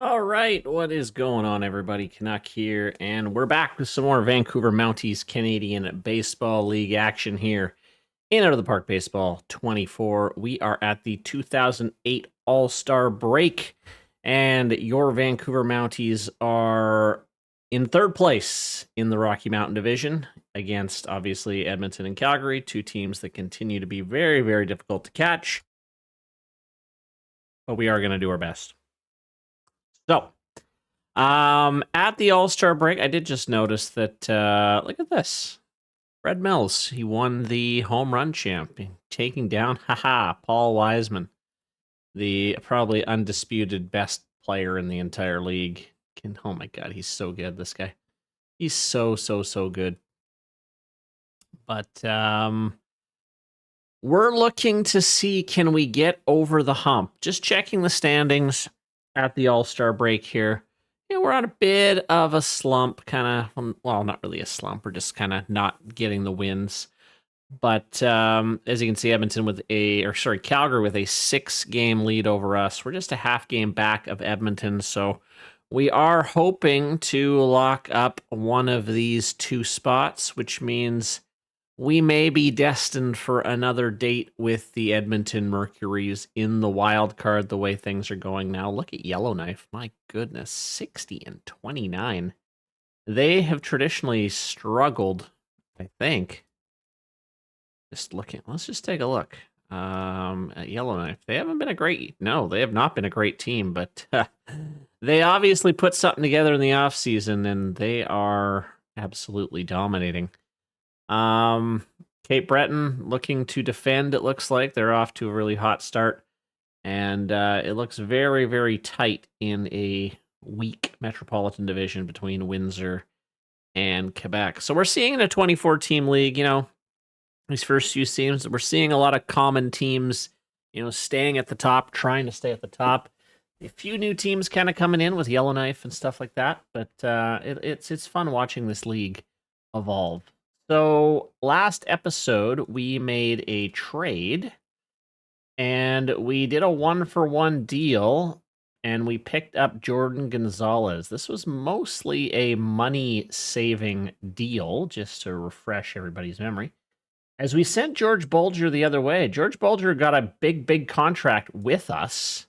All right, what is going on, everybody? Canuck here, and we're back with some more Vancouver Mounties Canadian Baseball League action here in Out of the Park Baseball 24. We are at the 2008 All-Star break, and your Vancouver Mounties are in third place in the Rocky Mountain Division against, obviously, Edmonton and Calgary, two teams that continue to be very, very difficult to catch, but we are going to do our best. So, at the All-Star break, I did just notice that, look at this. Fred Mills, he won the home run champ, taking down, Paul Wiseman, the probably undisputed best player in the entire league. Oh my God, he's so good, this guy. He's so good. But, we're looking to see, can we get over the hump? Just checking the standings at the All-Star break here. We're on a bit of a slump, kind of, well, not really a slump. We're just kind of not getting the wins. But as you can see, Calgary with a 6-game lead over us. We're just a half game back of Edmonton. So we are hoping to lock up one of these two spots, which means we may be destined for another date with the Edmonton Mercuries in the wild card the way things are going now. Look at Yellowknife. My goodness, 60 and 29. They have traditionally struggled, I think. Just looking, let's just take a look at Yellowknife. They haven't been they have not been a great team, but they obviously put something together in the offseason, and they are absolutely dominating. Cape Breton looking to defend, it looks like. They're off to a really hot start. And it looks very, very tight in a weak Metropolitan Division between Windsor and Quebec. So we're seeing in a 24-team league, these first few teams, we're seeing a lot of common teams, staying at the top, trying to stay at the top. A few new teams kind of coming in with Yellowknife and stuff like that. But it's fun watching this league evolve. So last episode, we made a trade, and we did a 1-for-1 deal, and we picked up Jordan Gonzalez. This was mostly a money-saving deal, just to refresh everybody's memory. As we sent George Bolger the other way, George Bolger got a big contract with us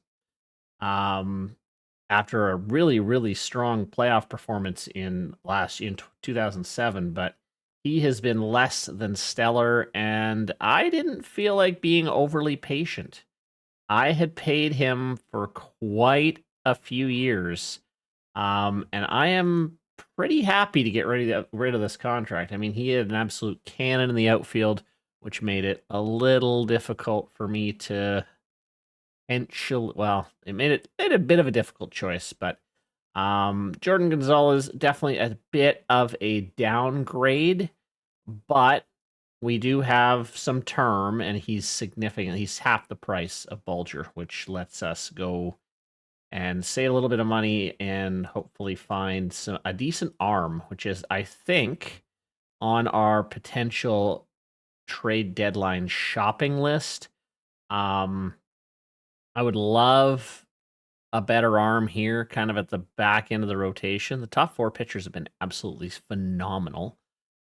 after a really, really strong playoff performance in 2007, but he has been less than stellar, and I didn't feel like being overly patient. I had paid him for quite a few years, and I am pretty happy to get rid of this contract. I mean, he had an absolute cannon in the outfield, which made it a little difficult for me to it made a bit of a difficult choice, but Jordan Gonzalez definitely a bit of a downgrade, but we do have some term, and he's significant. He's half the price of Bulger, which lets us go and save a little bit of money and hopefully find a decent arm, which is, I think, on our potential trade deadline shopping list. I would love a better arm here, kind of at the back end of the rotation. The top 4 pitchers have been absolutely phenomenal.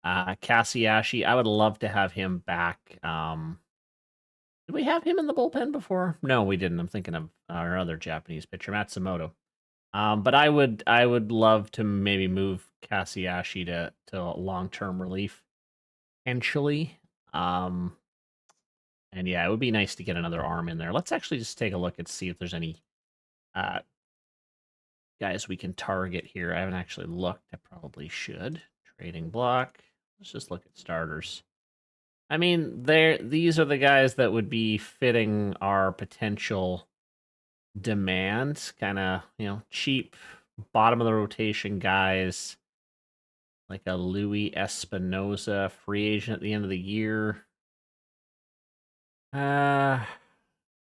Cassiashi, I would love to have him back. Did we have him in the bullpen before? No, we didn't. I'm thinking of our other Japanese pitcher, Matsumoto. But I would love to maybe move Cassiashi to long-term relief, potentially. And yeah, it would be nice to get another arm in there. Let's actually just take a look and see if there's any guys we can target here. I haven't actually looked. I probably should. Trading block. Let's just look at starters. I mean, these are the guys that would be fitting our potential demand. Kind of, cheap, bottom of the rotation guys. Like a Louis Espinosa, free agent at the end of the year.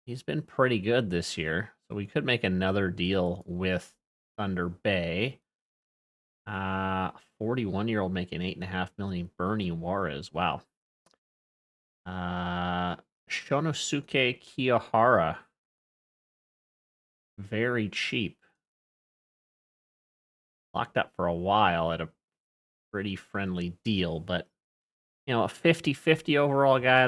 He's been pretty good this year, so we could make another deal with Thunder Bay. 41-year-old making $8.5 million. Bernie Juarez, wow. Shonosuke Kiyahara, very cheap. locked up for a while at a pretty friendly deal, but a 50-50 overall guy,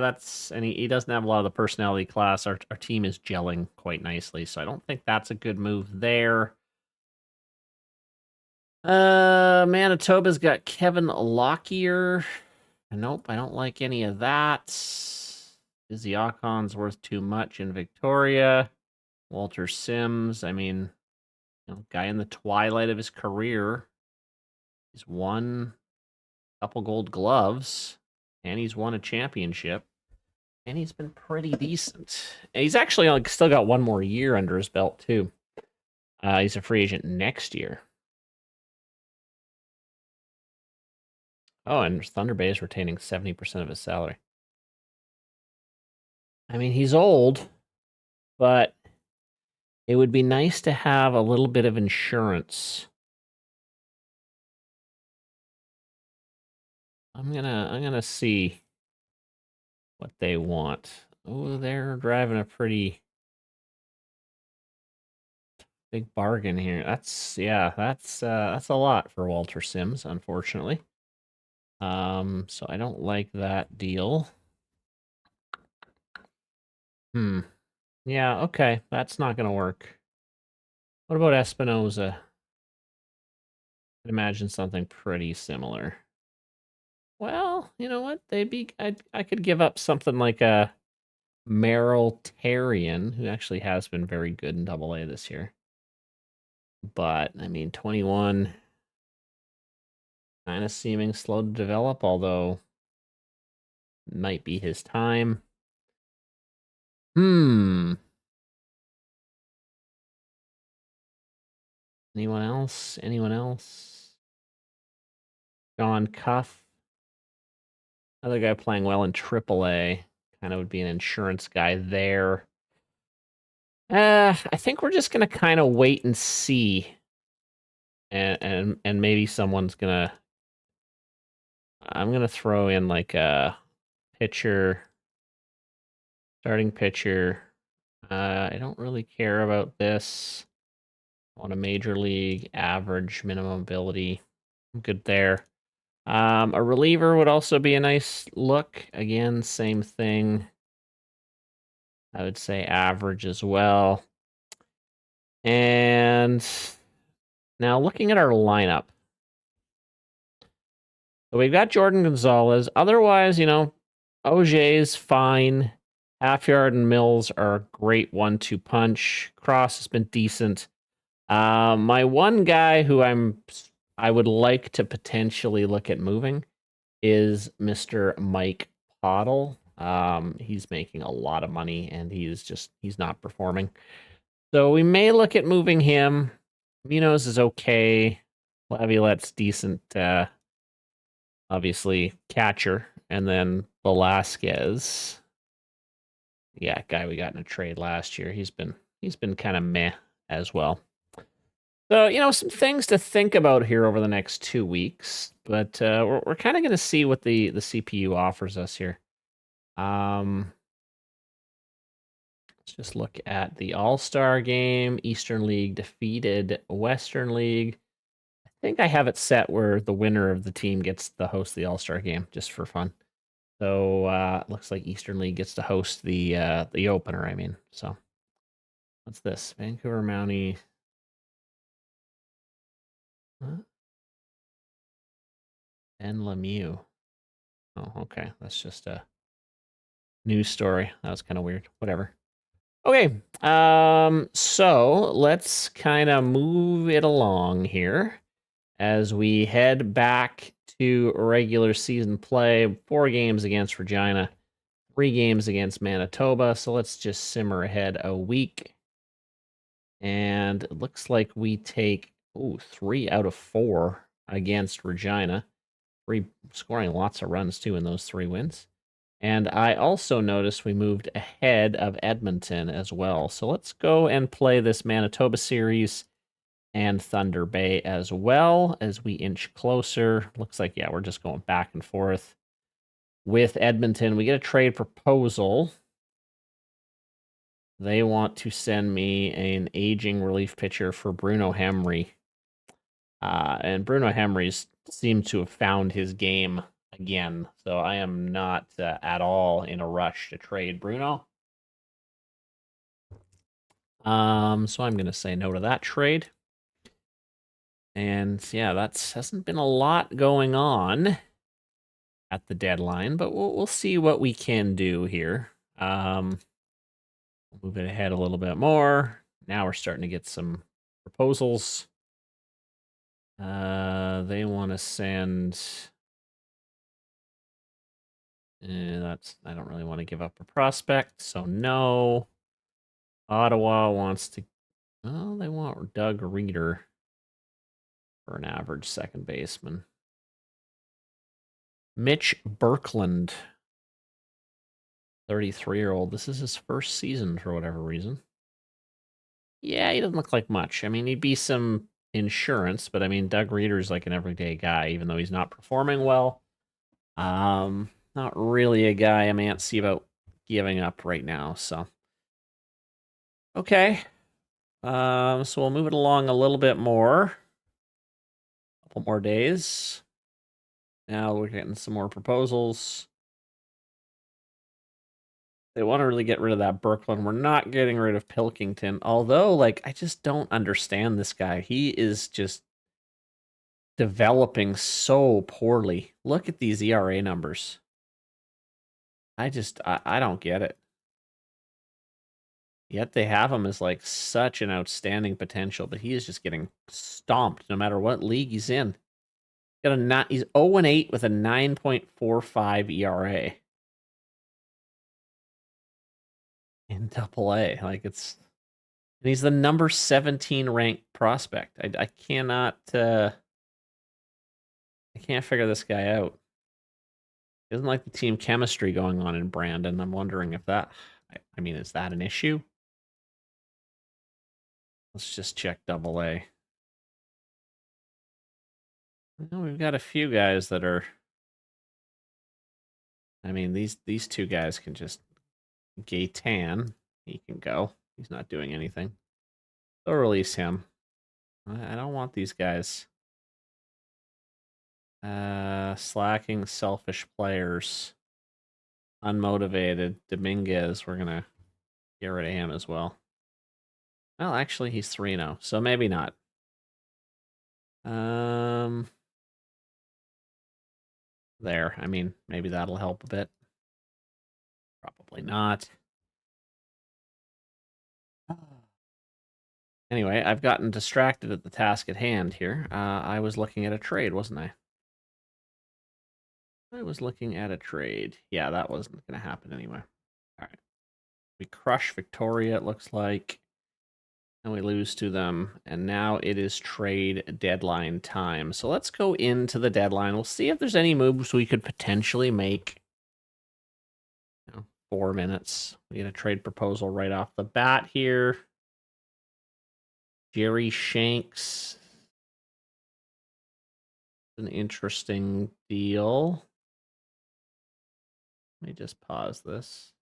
and he doesn't have a lot of the personality class. Our team is gelling quite nicely, so I don't think that's a good move there. Manitoba's got Kevin Lockyer. Nope, I don't like any of that. Izzy Ocon's worth too much in Victoria. Walter Sims, I mean, guy in the twilight of his career. He's won a couple gold gloves, and he's won a championship, and he's been pretty decent. And he's actually still got one more year under his belt, too. He's a free agent next year. Oh, and Thunder Bay is retaining 70% of his salary. I mean, he's old, but it would be nice to have a little bit of insurance. I'm gonna see what they want. Oh, they're driving a pretty big bargain here. That's a lot for Walter Sims, unfortunately. So I don't like that deal. Yeah, okay. That's not gonna work. What about Espinoza? I'd imagine something pretty similar. Well, you know what? I could give up something like a Merrill Tarian, who actually has been very good in AA this year. But I mean, 21 kind of seeming slow to develop, although might be his time. Anyone else? Anyone else? John Cuff. Another guy playing well in AAA. Kind of would be an insurance guy there. I think we're just gonna kind of wait and see. And maybe someone's gonna. I'm gonna throw in like a pitcher, starting pitcher. I don't really care about this. I want a major league average minimum ability. I'm good there. A reliever would also be a nice look. Again, same thing. I would say average as well. And now looking at our lineup. So we've got Jordan Gonzalez. Otherwise, Auger's fine. Halfyard and Mills are a great 1-2 punch. Cross has been decent. My one guy who I would like to potentially look at moving is Mr. Mike Pottle. He's making a lot of money and he's not performing. So we may look at moving him. Munoz is okay. Laviolette's decent, obviously catcher. And then Velasquez. Yeah, guy we got in a trade last year. He's been kind of meh as well. So, some things to think about here over the next 2 weeks, but we're kind of going to see what the CPU offers us here. Let's just look at the All-Star game. Eastern League defeated Western League. I think I have it set where the winner of the team gets to host the All-Star game, just for fun. So it looks like Eastern League gets to host the opener, I mean. So what's this? Vancouver Mounties. Huh? Ben Lemieux. Oh, okay. That's just a news story. That was kind of weird. Whatever. Okay. So let's kind of move it along here as we head back to regular season play. 4 games against Regina, 3 games against Manitoba. So let's just simmer ahead a week. And it looks like we take 3 out of 4 against Regina. Scoring lots of runs too in those 3 wins. And I also noticed we moved ahead of Edmonton as well. So let's go and play this Manitoba series and Thunder Bay as well as we inch closer. Looks like, yeah, we're just going back and forth. With Edmonton, we get a trade proposal. They want to send me an aging relief pitcher for Bruno Hemry. And Bruno Hemries seemed to have found his game again. So I am not at all in a rush to trade Bruno. So I'm going to say no to that trade. And yeah, that's hasn't been a lot going on at the deadline, but we'll see what we can do here. We'll move it ahead a little bit more. Now we're starting to get some proposals. They want to send. I don't really want to give up a prospect, so no. Ottawa wants to. Oh, they want Doug Reeder for an average second baseman. Mitch Berkland, 33-year-old. This is his first season for whatever reason. Yeah, he doesn't look like much. I mean, he'd be some insurance, but I mean, Doug Reeder's like an everyday guy, even though he's not performing well. Not really a guy I'm antsy about giving up right now. So, okay. So we'll move it along a little bit more. A couple more days. Now we're getting some more proposals. They want to really get rid of that Berkland. We're not getting rid of Pilkington. Although, like, I just don't understand this guy. He is just developing so poorly. Look at these ERA numbers. I don't get it. Yet they have him as like such an outstanding potential, but he is just getting stomped no matter what league he's in. He's 0-8 with a 9.45 ERA in AA. Like and he's the number 17 ranked prospect. I cannot I can't figure this guy out. Isn't like the team chemistry going on in Brandon. I'm wondering if that I mean, is that an issue? Let's just check AA. Well, we've got a few guys that are. I mean, these two guys can just. Gaetan, he can go. He's not doing anything. They'll release him. I don't want these guys. Slacking, selfish players. Unmotivated. Dominguez, we're gonna get rid of him as well. Well, actually, he's 3-0, so maybe not. There. I mean, maybe that'll help a bit. Probably not. Anyway, I've gotten distracted at the task at hand here. I was looking at a trade, wasn't I? I was looking at a trade. Yeah, that wasn't going to happen anyway. All right. We crush Victoria, it looks like. And we lose to them. And now it is trade deadline time. So let's go into the deadline. We'll see if there's any moves we could potentially make. 4 minutes. We get a trade proposal right off the bat here. Jerry Shanks. An interesting deal. Let me just pause this.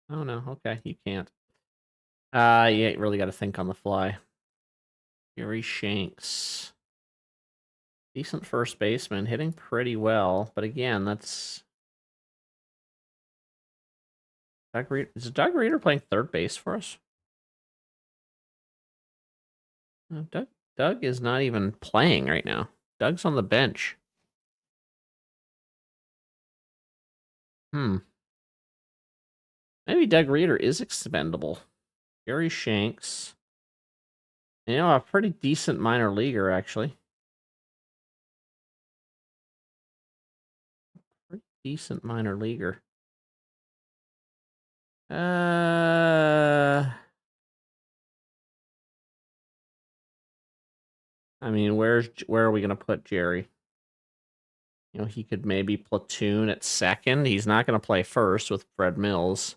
Oh no, okay, you can't. Yeah, you really got to think on the fly. Gary Shanks. Decent first baseman, hitting pretty well, but again, that's Doug Reeder. Is Doug Reeder playing third base for us? No, Doug is not even playing right now. Doug's on the bench. Maybe Doug Reeder is expendable. Gary Shanks. You know, a pretty decent minor leaguer, actually. Pretty decent minor leaguer. I mean, where are we gonna put Jerry? You know, he could maybe platoon at second. He's not gonna play first with Fred Mills.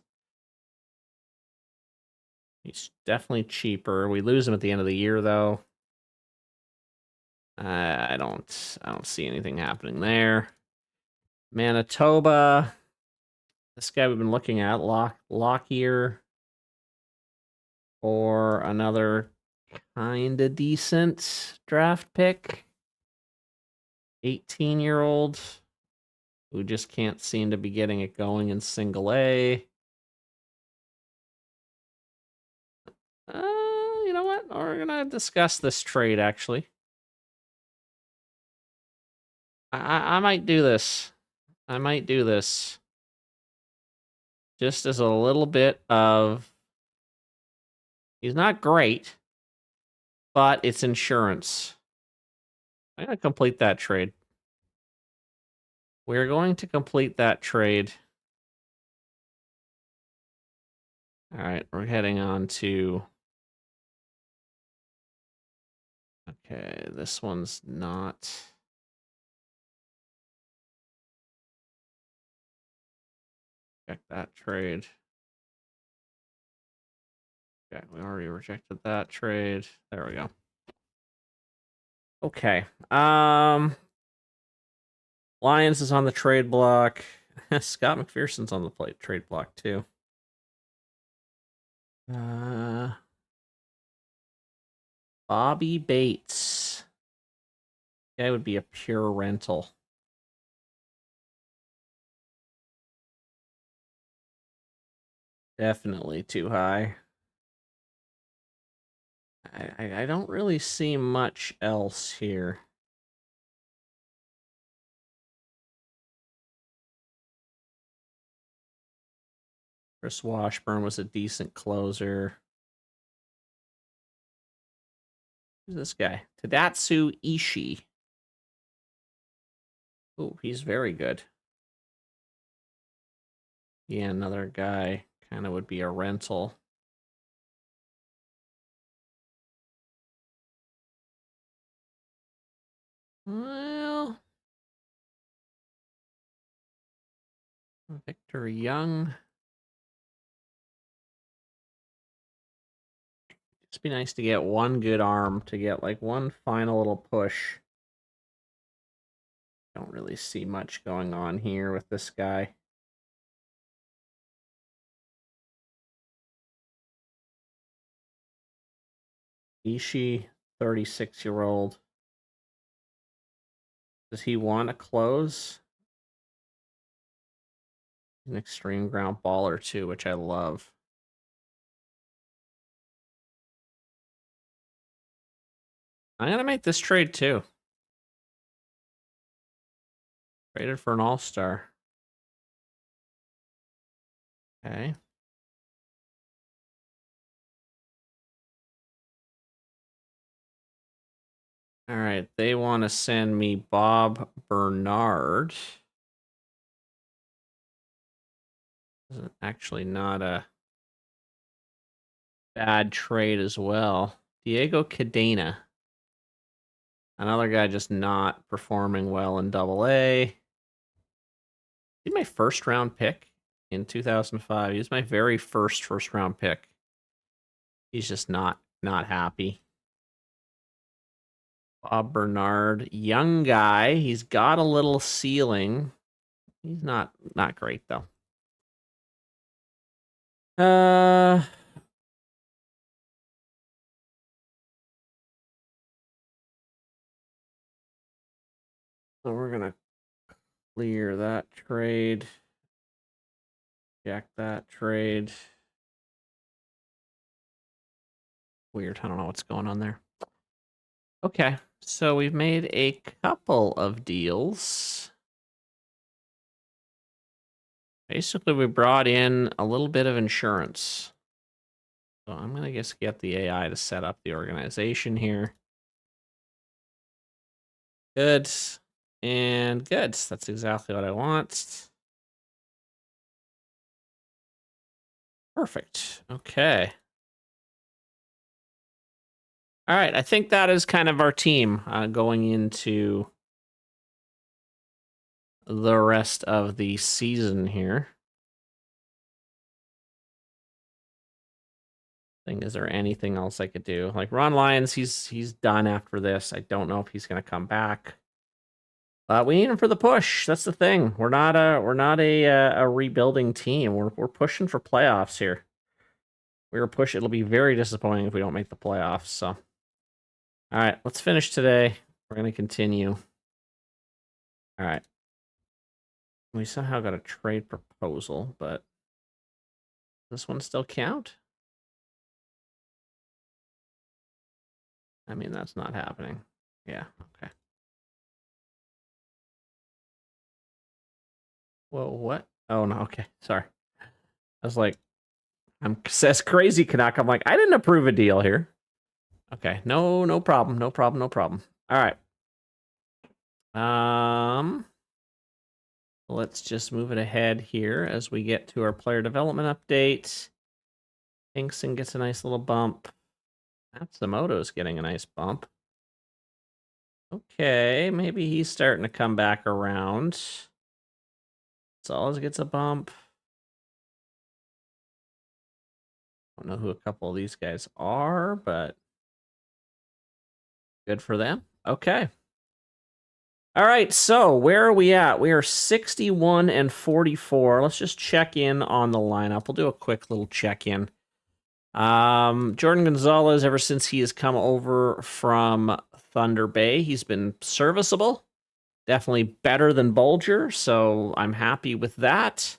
He's definitely cheaper. We lose him at the end of the year, though. I don't see anything happening there. Manitoba. This guy we've been looking at, Lockyer, or another kind of decent draft pick. 18-year-old who just can't seem to be getting it going in single A. You know what? We're gonna discuss this trade, actually. I might do this. I might do this. Just as a little bit of... He's not great, but it's insurance. I'm gonna complete that trade. We're going to complete that trade. All right, we're heading on to... Okay, this one's not... Check that trade. Okay, we already rejected that trade. There we go. Okay. Lions is on the trade block. Scott McPherson's on the trade block too. Bobby Bates. That would be a pure rental. Definitely too high. I don't really see much else here. Chris Washburn was a decent closer. Who's this guy? Tadatsu Ishii. Oh, he's very good. Yeah, another guy kind of would be a rental. Well, Victor Young. Just be nice to get one good arm, to get like one final little push. Don't really see much going on here with this guy. Ishii, 36-year-old. Does he want to close? An extreme ground baller too, which I love. I'm gonna make this trade too. Traded for an all-star. Okay. All right, they want to send me Bob Bernard. Actually not a bad trade as well. Diego Cadena. Another guy just not performing well in AA. He's my first round pick in 2005. He was my very first round pick. He's just not happy. Bob Bernard, young guy. He's got a little ceiling. He's not great though. So we're gonna clear that trade. Jack that trade. Weird. I don't know what's going on there. Okay, so we've made a couple of deals. Basically, we brought in a little bit of insurance. So I'm going to just get the AI to set up the organization here. Good. And good. That's exactly what I want. Perfect. Okay. All right. I think that is kind of our team going into the rest of the season here. Is there anything else I could do? Like Ron Lyons, he's done after this. I don't know if he's going to come back. We need him for the push. That's the thing. We're not a rebuilding team. We're pushing for playoffs here. We're pushing. It'll be very disappointing if we don't make the playoffs. So All right, let's finish today. We're going to continue. All right. We somehow got a trade proposal, but does this one still count? I mean, that's not happening. Yeah, okay. Whoa, what? Oh, no, okay, sorry. I was like, says crazy Canuck. I'm like, I didn't approve a deal here. Okay, no problem, no problem, no problem. All right. Let's just move it ahead here as we get to our player development update. Inkson gets a nice little bump. Matsumoto's getting a nice bump. Okay, maybe he's starting to come back around. Solis gets a bump. Don't know who a couple of these guys are, but good for them. Okay. All right, so where are we at? We are 61 and 44. Let's just check in on the lineup. We'll do a quick little check-in. Jordan Gonzalez, ever since he has come over from Thunder Bay, he's been serviceable. Definitely better than Bulger, so I'm happy with that.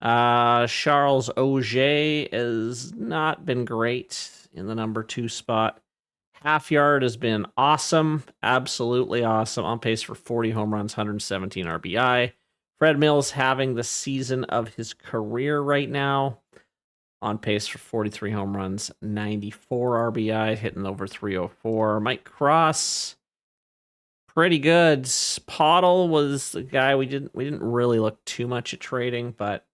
Charles Auger has not been great in the number 2 spot. Half yard has been awesome, absolutely awesome. On pace for 40 home runs, 117 RBI. Fred Mills having the season of his career right now. On pace for 43 home runs, 94 RBI, hitting over 304. Mike Cross, pretty good. Pottle was the guy we didn't really look too much at trading, but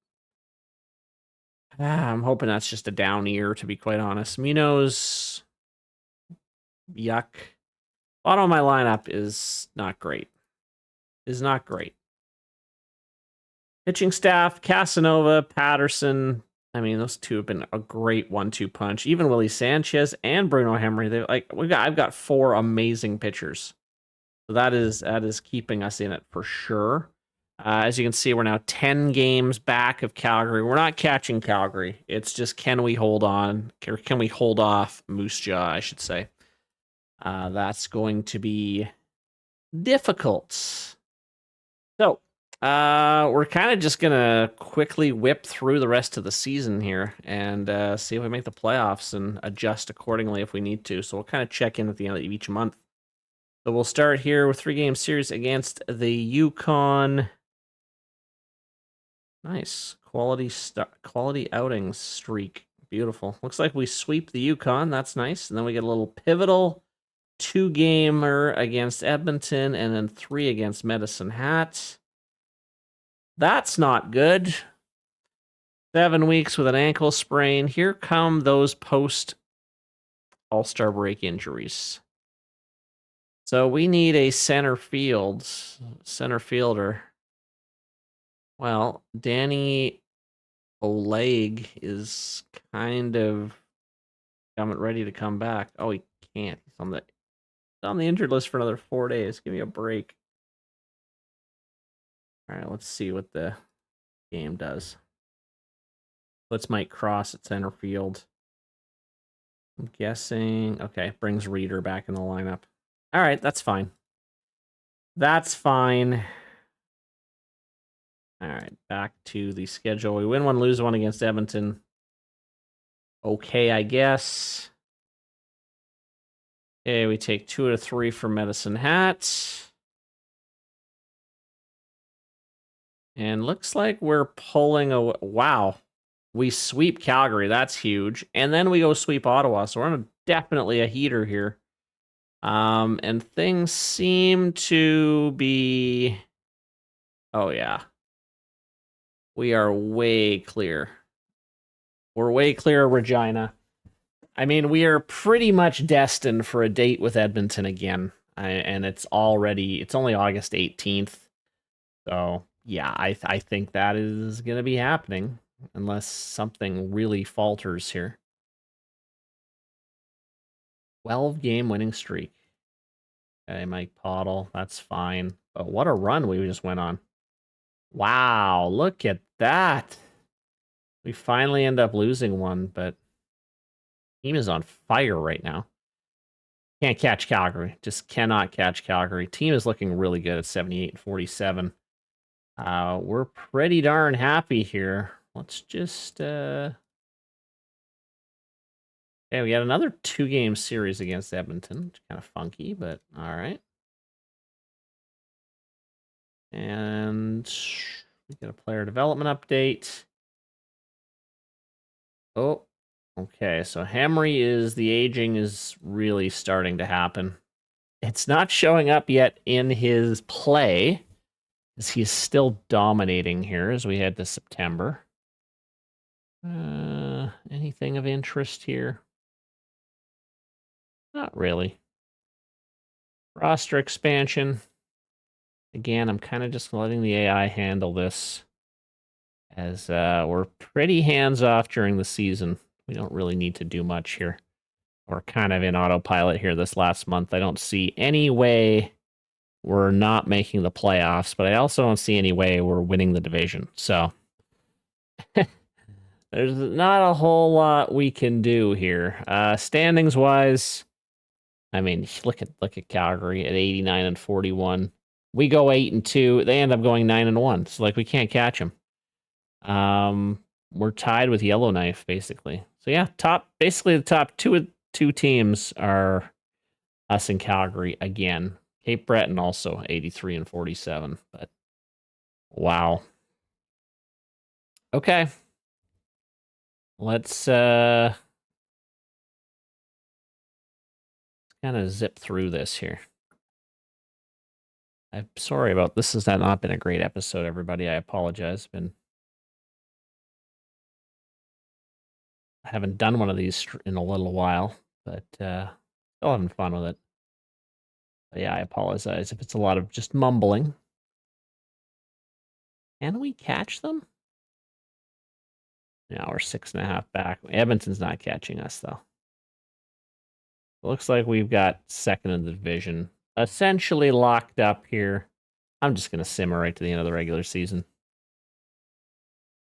I'm hoping that's just a down year, to be quite honest. Minos, yuck. Bottom of my lineup is not great. Pitching staff, Casanova, Patterson. I mean, those two have been a great 1-2 punch. Even Willie Sanchez and Bruno Henry. I've got 4 amazing pitchers. So that is keeping us in it for sure. As you can see, we're now 10 games back of Calgary. We're not catching Calgary. It's just, can we hold on? Or can we hold off Moose Jaw, I should say. That's going to be difficult. So, we're kind of just going to quickly whip through the rest of the season here and see if we make the playoffs and adjust accordingly if we need to. So we'll kind of check in at the end of each month. So we'll start here with 3-game series against the Yukon. Nice. Quality outings streak. Beautiful. Looks like we sweep the Yukon. That's nice. And then we get a little pivotal 2-gamer against Edmonton and then 3 against Medicine Hat. That's not good. 7 weeks with an ankle sprain. Here come those post All-Star break injuries. So we need a center fielder. Well, Danny Oleg is kind of ready to come back. Oh, he can't. He's on the injured list for another 4 days. Give me a break. All right, let's see what the game does. Let's Mike Cross at center field. I'm guessing. Okay, brings Reeder back in the lineup. All right, that's fine. That's fine. All right, back to the schedule. We win 1, lose 1 against Edmonton. Okay, I guess. Okay, we take 2 out of 3 for Medicine Hat. And looks like we're pulling a... Wow. We sweep Calgary. That's huge. And then we go sweep Ottawa. So we're on definitely a heater here. And things seem to be... Oh, yeah. We are way clear. We're way clear of Regina. I mean, we are pretty much destined for a date with Edmonton again. And it's only August 18th. So, yeah, I think that is going to be happening. Unless something really falters here. 12-game winning streak. Okay, Mike Pottle, that's fine. But what a run we just went on. Wow, look at that. We finally end up losing one, but team is on fire right now. Can't catch Calgary. Just cannot catch Calgary. Team is looking really good at 78-47. We're pretty darn happy here. Let's just okay, we got another 2-game series against Edmonton. Kind of funky, but all right. And we got a player development update. Oh, okay. So Hamry is the aging is really starting to happen. It's not showing up yet in his play, as he's still dominating here as we head to September. Anything of interest here? Not really. Roster expansion. Again, I'm kind of just letting the AI handle this, as we're pretty hands-off during the season. We don't really need to do much here. We're kind of in autopilot here this last month. I don't see any way we're not making the playoffs, but I also don't see any way we're winning the division. So there's not a whole lot we can do here. Standings wise, I mean, look at Calgary at 89-41. We go 8-2. They end up going 9-1. So like we can't catch them. We're tied with Yellowknife basically. So yeah, basically the top two teams are us and Calgary again. Cape Breton also 83-47. But wow. Okay. Let's kind of zip through this here. I'm sorry about this. Has not been a great episode, everybody. I apologize. I haven't done one of these in a little while, but still having fun with it. But yeah, I apologize if it's a lot of just mumbling. Can we catch them? Yeah, we're 6.5 back. Edmonton's not catching us, though. Looks like we've got second in the division. Essentially locked up here. I'm just going to simmer right to the end of the regular season.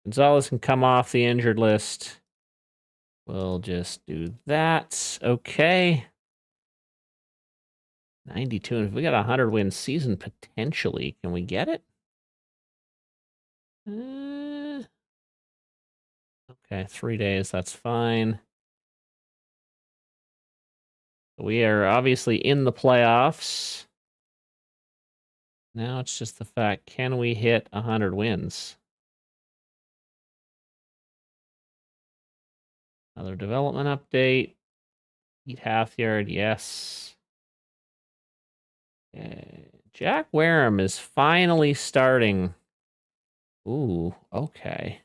Gonzalez can come off the injured list. We'll just do that. Okay. 92. And if we got a 100-win season, potentially, can we get it? Okay, 3 days. That's fine. We are obviously in the playoffs. Now it's just the fact, can we hit 100 wins? Another development update. Eat half yard, yes. Jack Wareham is finally starting. Ooh, okay.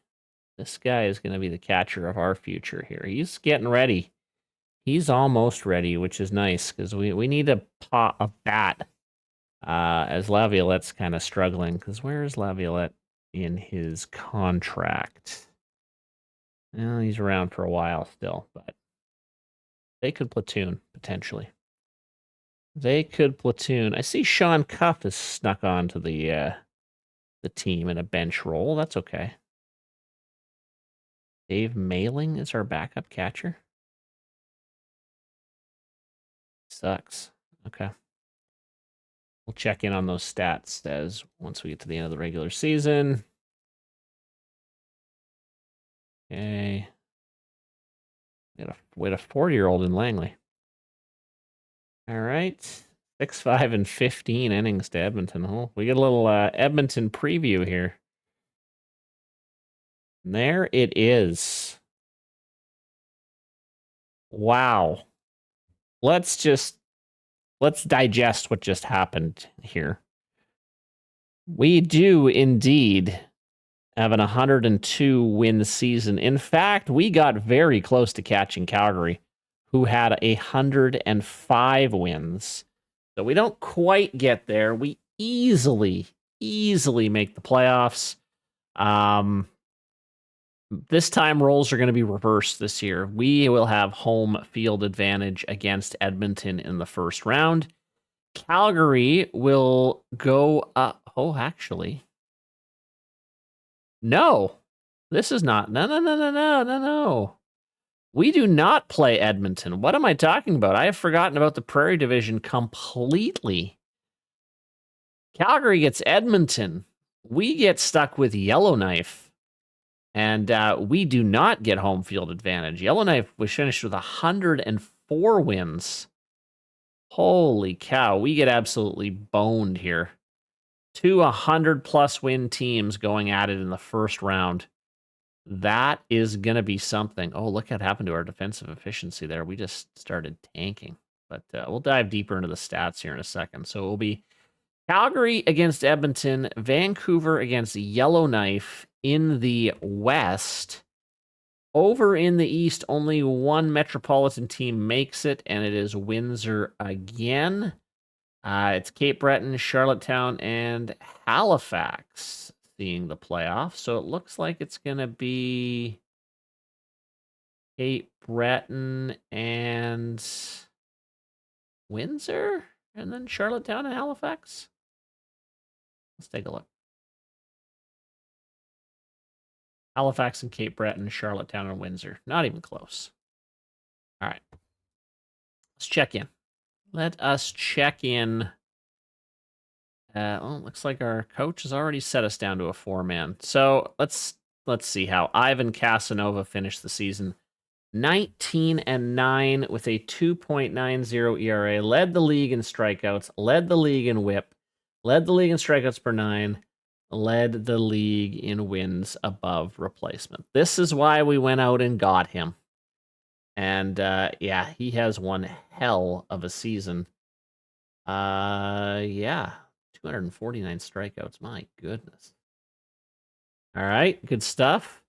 This guy is going to be the catcher of our future here. He's getting ready. He's almost ready, which is nice, because we need a bat. As Laviolette's kind of struggling, because where is Laviolette in his contract? Well, he's around for a while still, but they could platoon, potentially. They could platoon. I see Sean Cuff has snuck onto the team in a bench role. That's okay. Dave Mailing is our backup catcher. Sucks. Okay. We'll check in on those stats as once we get to the end of the regular season. Okay. We had a 40-year-old in Langley. All right. 6-5 and 15 innings to Edmonton. Oh, we get a little Edmonton preview here. There it is. Wow. Let's digest what just happened here. We do indeed have an 102 win season. In fact, we got very close to catching Calgary, who had 105 wins. So we don't quite get there. We easily make the playoffs. This time roles are going to be reversed this year. We will have home field advantage against Edmonton in the first round. Calgary will go up. Oh, actually. No. This is not. No. We do not play Edmonton. What am I talking about? I have forgotten about the Prairie Division completely. Calgary gets Edmonton. We get stuck with Yellowknife. And we do not get home field advantage. Yellowknife was finished with 104 wins. Holy cow, we get absolutely boned here. 2 100-plus win teams going at it in the first round. That is going to be something. Oh, look what happened to our defensive efficiency there. We just started tanking. But we'll dive deeper into the stats here in a second. So it will be Calgary against Edmonton, Vancouver against Yellowknife in the West. Over in the East, only one metropolitan team makes it, and it is Windsor again. It's Cape Breton, Charlottetown, and Halifax seeing the playoffs. So it looks like it's going to be Cape Breton and Windsor, and then Charlottetown and Halifax. Let's take a look. Halifax and Cape Breton, Charlottetown and Windsor. Not even close. All right. Let's check in. Let us check in. Well, looks like our coach has already set us down to a 4-man. So let's see how Ivan Casanova finished the season. 19-9 with a 2.90 ERA. Led the league in strikeouts. Led the league in WHIP. Led the league in strikeouts per 9. Led the league in wins above replacement. This is why we went out and got him. And yeah, he has one hell of a season. Yeah, 249 strikeouts. My goodness. All right, good stuff.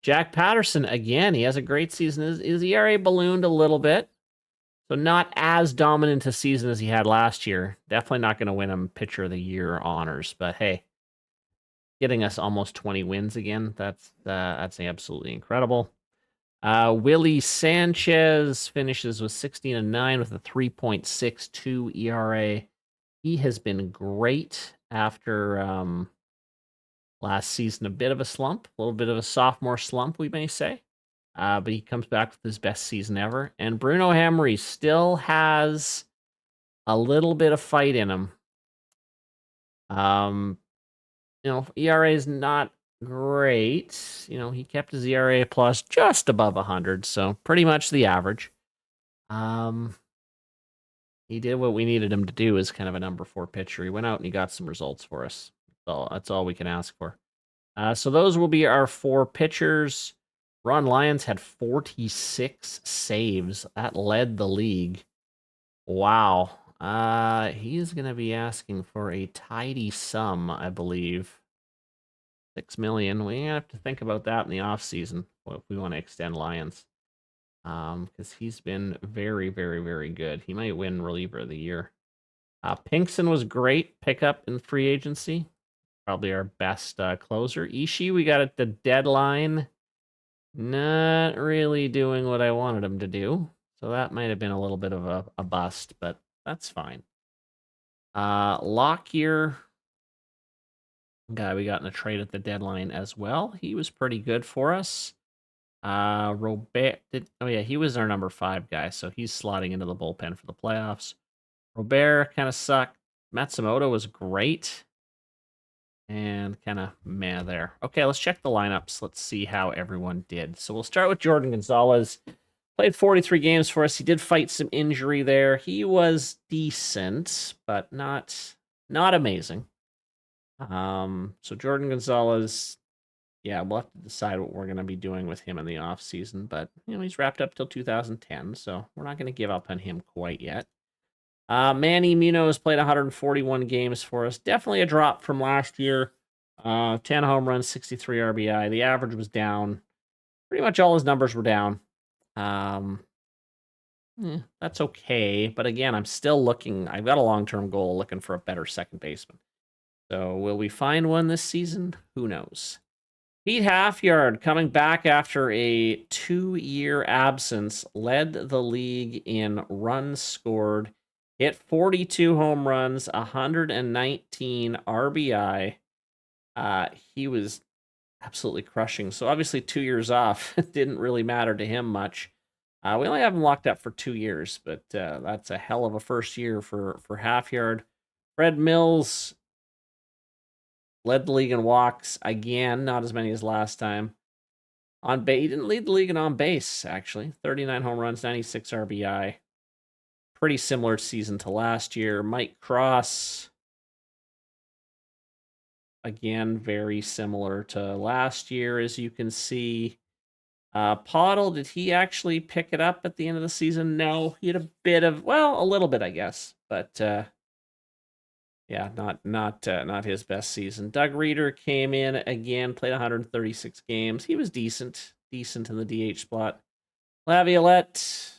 Jack Patterson, again, he has a great season. His ERA ballooned a little bit. So not as dominant a season as he had last year. Definitely not going to win him Pitcher of the Year honors. But hey, getting us almost 20 wins again, that's absolutely incredible. Willie Sanchez finishes with 16-9 with a 3.62 ERA. He has been great after last season, a bit of a slump, a little bit of a sophomore slump, we may say. But he comes back with his best season ever. And Bruno Hamry still has a little bit of fight in him. ERA is not great. He kept his ERA plus just above 100, so pretty much the average. He did what we needed him to do as kind of a number 4 pitcher. He went out and he got some results for us. That's all we can ask for. So those will be our 4 pitchers. Ron Lyons had 46 saves. That led the league. Wow. He's going to be asking for a tidy sum, I believe. $6 million. We have to think about that in the offseason if we want to extend Lyons. Because he's been very, very, very good. He might win reliever of the year. Pinkson was great pickup in free agency. Probably our best closer. Ishii, we got at the deadline. Not really doing what I wanted him to do. So that might have been a little bit of a bust, but that's fine. Lockyer, guy we got in a trade at the deadline as well. He was pretty good for us. Robert he was our number 5 guy, so he's slotting into the bullpen for the playoffs. Robert kind of sucked. Matsumoto was great. And kind of meh there. Okay, let's check the lineups. Let's see how everyone did. So we'll start with Jordan Gonzalez. Played 43 games for us. He did fight some injury there. He was decent, but not amazing. So Jordan Gonzalez, yeah, we'll have to decide what we're going to be doing with him in the offseason. But, he's wrapped up till 2010, so we're not going to give up on him quite yet. Manny Munoz played 141 games for us. Definitely a drop from last year. 10 home runs, 63 RBI. The average was down. Pretty much all his numbers were down. That's okay. But again, I'm still looking. I've got a long-term goal looking for a better second baseman. So will we find one this season? Who knows? Pete Halfyard, coming back after a 2-year absence, led the league in runs scored. Hit 42 home runs, 119 RBI. He was absolutely crushing. So obviously 2 years off didn't really matter to him much. We only have him locked up for 2 years, but that's a hell of a first year for half yard. Fred Mills led the league in walks again, not as many as last time. On base, he didn't lead the league in on base, actually. 39 home runs, 96 RBI. Pretty similar season to last year. Mike Cross, again, very similar to last year, as you can see. Pottle, did he actually pick it up at the end of the season? No, he had a bit of, well, a little bit, I guess, but yeah, not his best season. Doug Reeder came in again, played 136 games. He was decent in the DH spot. Laviolette,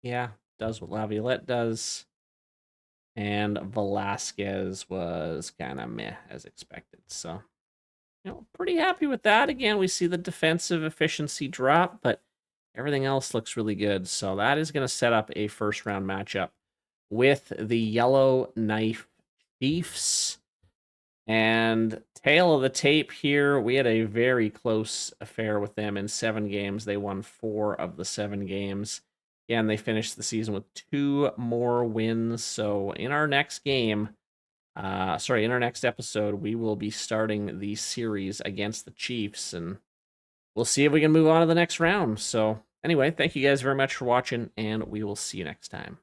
yeah, does what Laviolette does. And Velasquez was kind of meh as expected. So, pretty happy with that. Again, we see the defensive efficiency drop, but everything else looks really good. So that is going to set up a first round matchup with the Yellowknife Chiefs. And tail of the tape here, we had a very close affair with them in 7 games. They won 4 of the 7 games. Again, they finished the season with 2 more wins. So in our next game, in our next episode, we will be starting the series against the Chiefs, and we'll see if we can move on to the next round. So anyway, thank you guys very much for watching, and we will see you next time.